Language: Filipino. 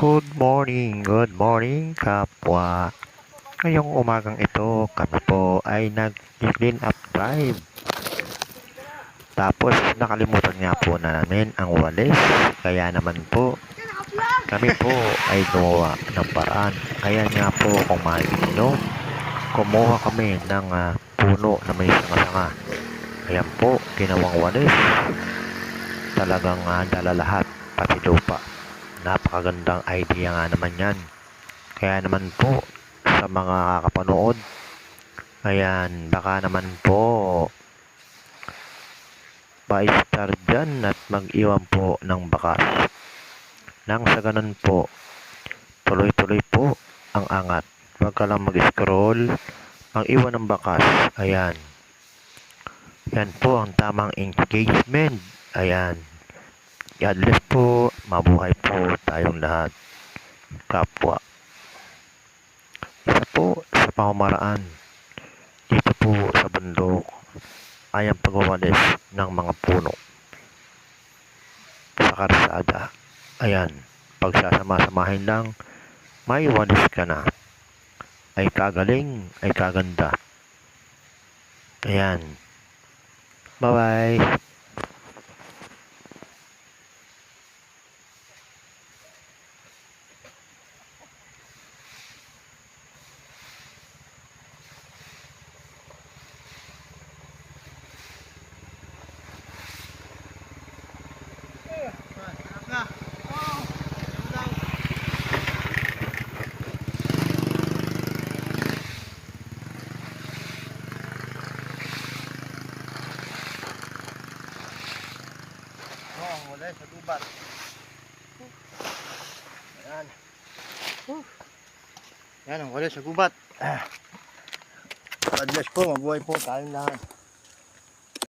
Good morning kapwa. Ngayong umagang ito, kami po ay nag-clean up drive. Tapos nakalimutan nga po namin ang walis. Kaya naman po, kami po ay gumawa ng paraan. Ayan nga po kung makikita nyo, kumuha kami ng puno na may sanga-sanga. Ayan po, ginawang walis. Talagang dala lahat, pati lupa. Napakagandang idea nga naman yan. Kaya naman po, sa mga kapanood, ayan, baka naman po pa-star dyan at mag-iwan po ng bakas. Nang sa ganun po, tuloy-tuloy po ang angat. Huwag ka lang mag-scroll, mag-iwan ng bakas. Ayan. Yan po ang tamang engagement. Ayan. God bless po. Mabuhay po tayong lahat. Kapwa. Isa po sa pamamaraan dito po sa bundok ay ang pagwawalis ng mga puno sa karsada. Ayan, pagsasama-samahin lang, may walis ka na. Ay kagaling, ay kaganda. Ayan. Bye-bye. Wala sa gubat. Ayan. Yan ang wala sa gubat. God bless po, mabuhay po tayong lahat.